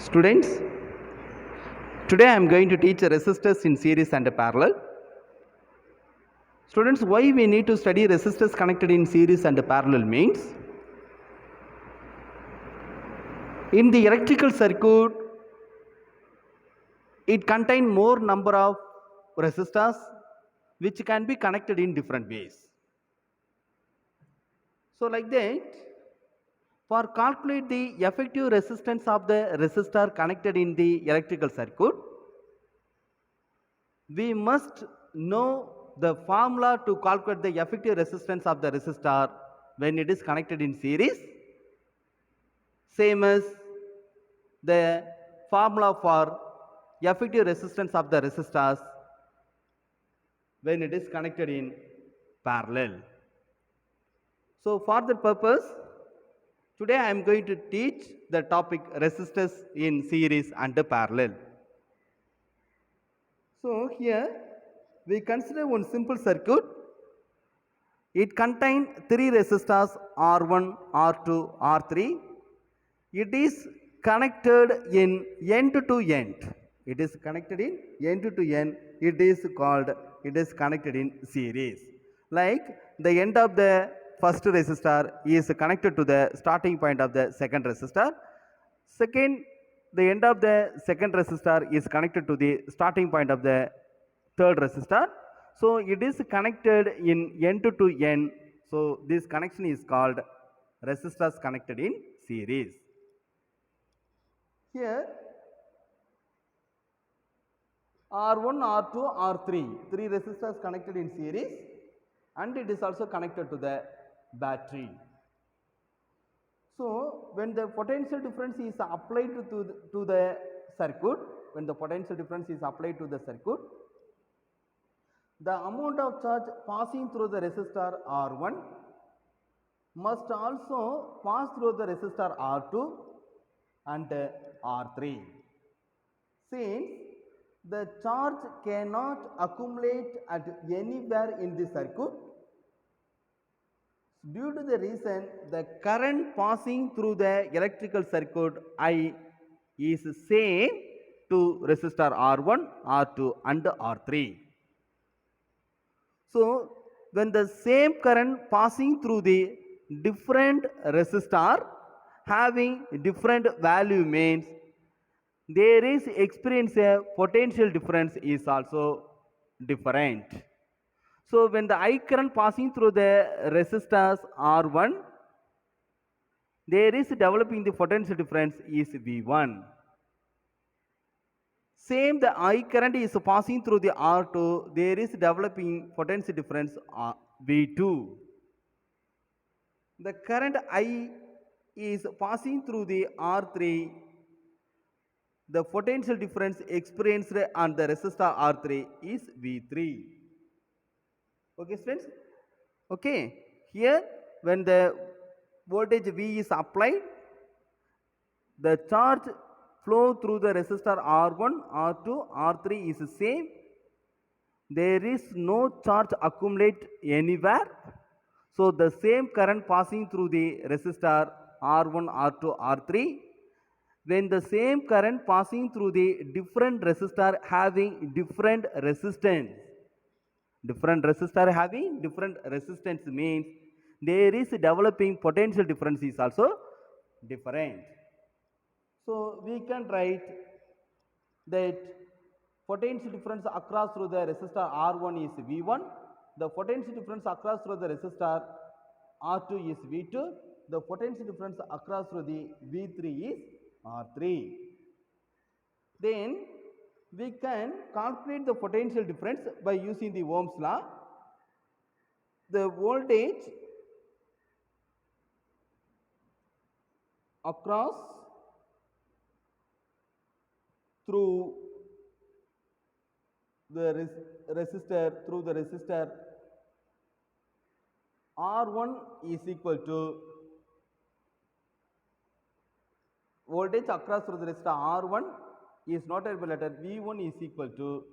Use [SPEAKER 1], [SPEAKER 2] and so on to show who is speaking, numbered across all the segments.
[SPEAKER 1] Students, today I am going to teach resistors in series and parallel. Students, why we need to study resistors connected in series and parallel means, in the electrical circuit, it contains more number of resistors which can be connected in different ways. So like that, for calculate the effective resistance of the resistor connected in the electrical circuit, we must know the formula to calculate the effective resistance of the resistor when it is connected in series, same as the formula for effective resistance of the resistors when it is connected in parallel. So for that purpose, today I am going to teach the topic resistors in series and parallel. So here we consider one simple circuit. It contains three resistors R1, R2, R3. It is connected in end to end. It is connected in end to end. It is connected in series. Like the end of the first resistor is connected to the starting point of the second resistor. Second, the end of the second resistor is connected to the starting point of the third resistor. So it is connected in end to end. So this connection is called resistors connected in series. Here R1, R2, R3, three resistors connected in series, and it is also connected to the battery. So when the potential difference is applied to the circuit, the amount of charge passing through the resistor R1 must also pass through the resistor R2 and R3. Since the charge cannot accumulate at anywhere in the circuit, due to the reason the current passing through the electrical circuit I is same to resistor R1, R2 and R3. So when the same current passing through the different resistor having different value means there is experience a potential difference is also different. So when the I current passing through the resistors R1, there is developing the potential difference is V1. Same the I current is passing through the R2, there is developing potential difference V2. The current I is passing through the R3, the potential difference experienced on the resistor R3 is V3. Okay, students? Okay, here when the voltage V is applied, the charge flow through the resistor R1, R2, R3 is same. There is no charge accumulate anywhere. So the same current passing through the resistor R1, R2, R3, when the same current passing through the different resistor having different resistance means there is developing potential difference is also different. So we can write that potential difference across through the resistor R1 is V1, the potential difference across through the resistor R2 is V2, the potential difference across through the V3 is R3. Then we can calculate the potential difference by using the Ohm's law. The voltage across through the resistor R1 is equal to voltage across through the resistor R1 is noted by letter V1 is equal to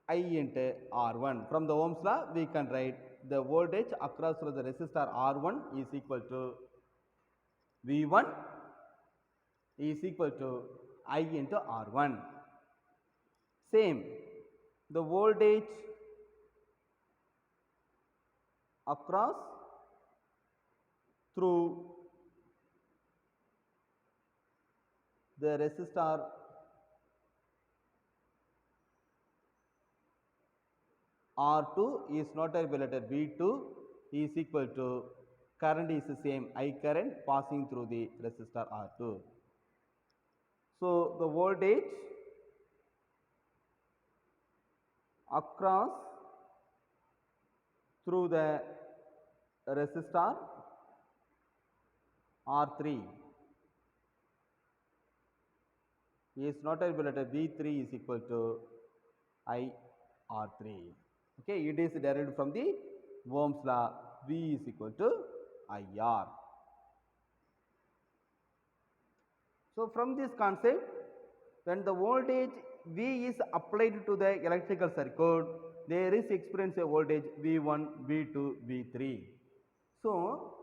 [SPEAKER 1] I into R1. From the Ohm's law, we can write the voltage across through the resistor R1 is equal to V1 is equal to I into R1. Same, the voltage across through the resistor R2 is notable letter V2 is equal to current is the same I current passing through the resistor R2. So the voltage across through the resistor R3 is notable letter V3 is equal to I R3. Okay, it is derived from the Ohm's law. V is equal to IR. So from this concept, when the voltage V is applied to the electrical circuit, there is experienced a voltage V1, V2, V3. So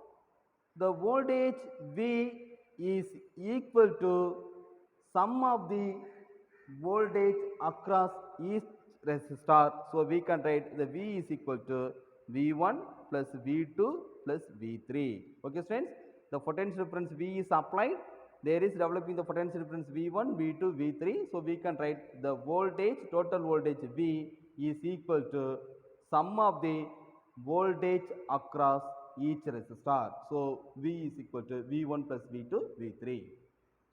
[SPEAKER 1] the voltage V is equal to sum of the voltage across each resistor. So we can write the V is equal to V1 plus V2 plus V3. Okay students, the potential difference V is applied. There is developing the potential difference V1, V2, V3. So we can write the voltage, total voltage V is equal to sum of the voltage across each resistor. So V is equal to V1 plus V2, V3.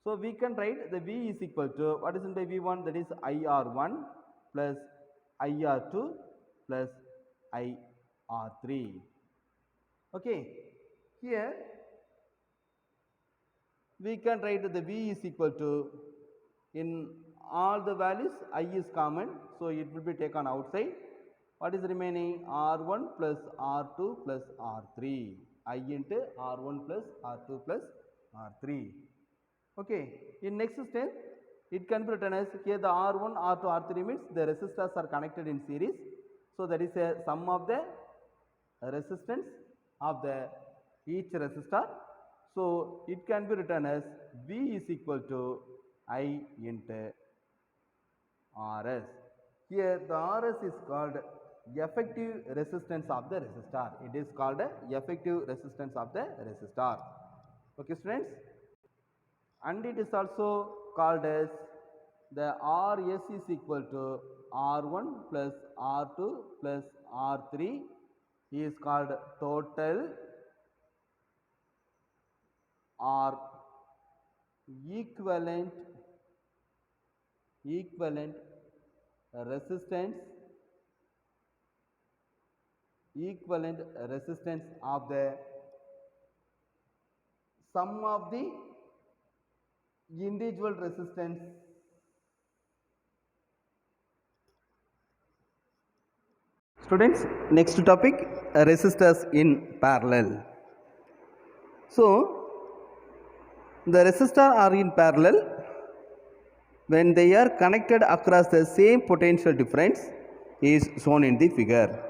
[SPEAKER 1] So we can write the V is equal to, what is in by V1? That is IR1 plus IR2 plus IR3. Okay, here we can write the V is equal to, in all the values I is common, so it will be taken outside. What is remaining? R1 plus R2 plus R3. I into R1 plus R2 plus R3. Okay, in next step, it can be written as, here the R1, R2, R3 means the resistors are connected in series. So that is a sum of the resistance of the each resistor. So it can be written as V is equal to I into Rs. Here the Rs is called effective resistance of the resistor. It is called effective resistance of the resistor. Okay students, and it is also called as the Rs is equal to R1 plus R2 plus R3 is called total or equivalent resistance of the sum of the individual resistance Students, next topic, resistors in parallel. So the resistors are in parallel when they are connected across the same potential difference is shown in the figure.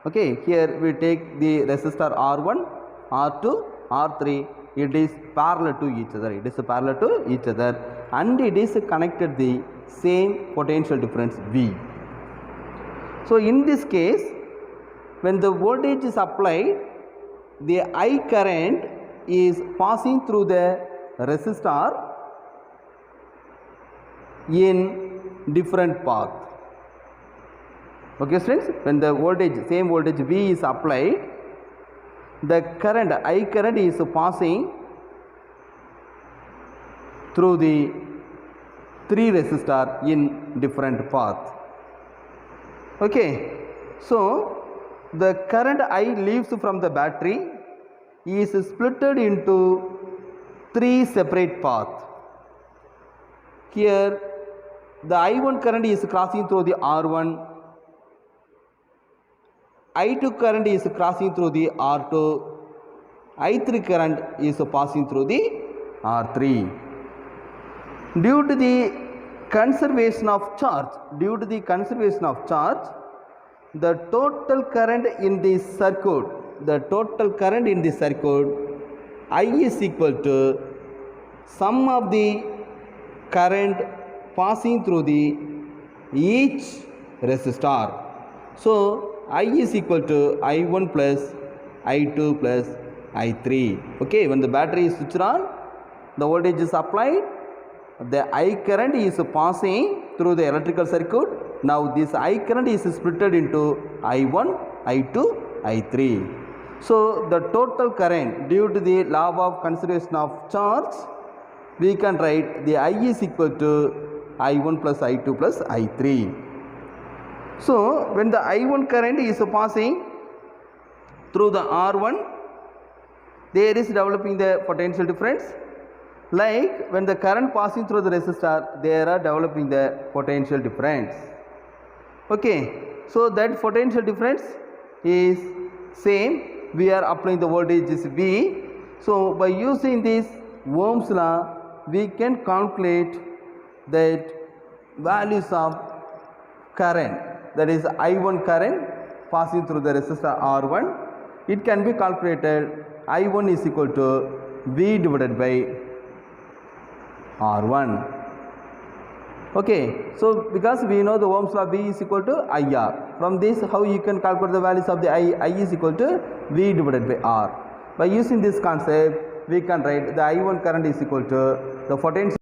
[SPEAKER 1] Okay, here we take the resistor R1, R2, R3. It is parallel to each other. It is parallel to each other, and it is connected the same potential difference V. So in this case, when the voltage is applied, the I current is passing through the resistor in different path. Okay students, when the voltage, same voltage V is applied, the current, I current is passing through the three resistor in different path. Okay, so the current I leaves from the battery is splitted into three separate paths. Here the I1 current is crossing through the R1, I2 current is crossing through the R2, I3 current is passing through the R3. Due to the conservation of charge, the total current in the circuit, I is equal to sum of the current passing through the each resistor. So I is equal to I1 plus I2 plus I3. Okay, when the battery is switched on, the voltage is applied, the I current is passing through the electrical circuit. Now this I current is splitted into I1, I2, I3. So the total current due to the law of conservation of charge, we can write the I is equal to I1 plus I2 plus I3. So when the I1 current is passing through the R1, there is developing the potential difference. Like when the current passing through the resistor, they are developing the potential difference. Okay, so that potential difference is same. We are applying the voltage is V. So by using this Ohm's law, we can calculate that values of current, that is I1 current passing through the resistor R1. It can be calculated. I1 is equal to V divided by R1. Okay, so because we know the Ohm's law, V is equal to IR. From this, how you can calculate the values of the I is equal to V divided by R. By using this concept, we can write the I1 current is equal to the potential.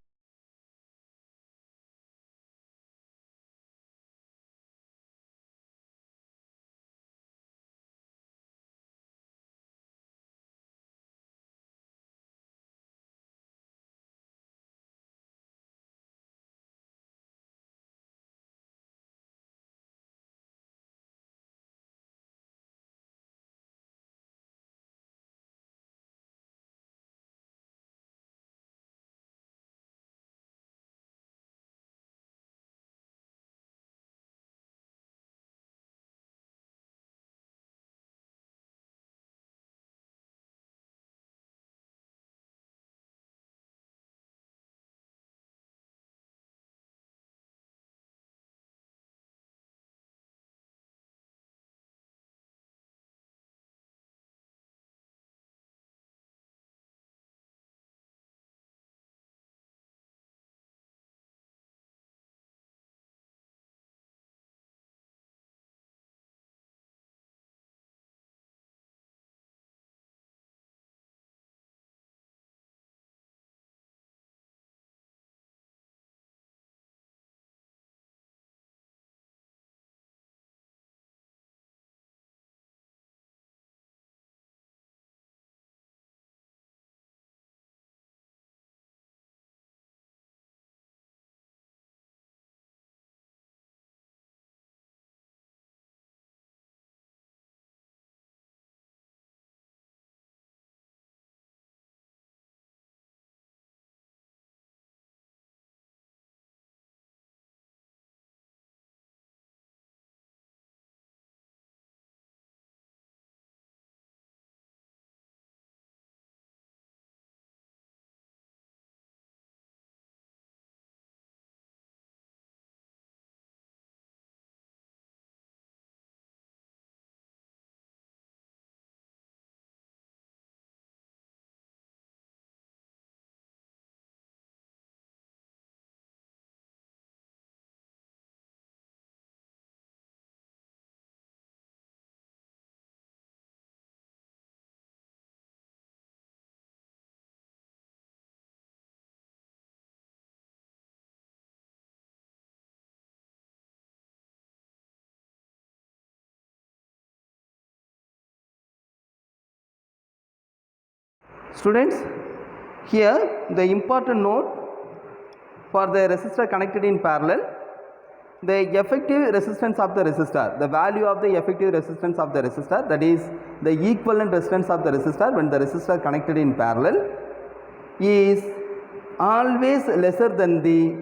[SPEAKER 1] Students, here the important note for the resistor connected in parallel, the effective resistance of the resistor, the value of the effective resistance of the resistor, that is the equivalent resistance of the resistor when the resistor connected in parallel, is always lesser than the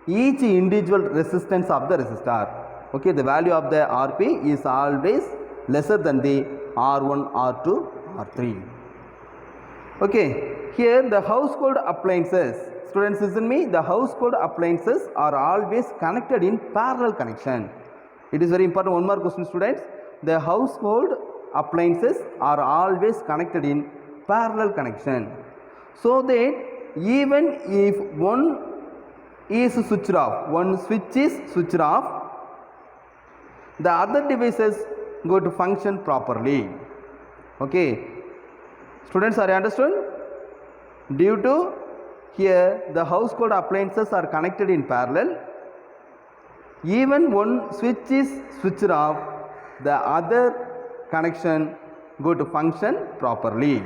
[SPEAKER 1] each individual resistance of the resistor. Okay, the value of the Rp is always lesser than the R1, R2, R3. Okay, here the household appliances, students listen me, the household appliances are always connected in parallel connection. It is very important. One more question, students. The household appliances are always connected in parallel connection, so that even if one is switched off, one switch is switched off, the other devices go to function properly. Okay, students, are you understood? Due to here the household appliances are connected in parallel, even one switch is switched off, the other connection go to function properly.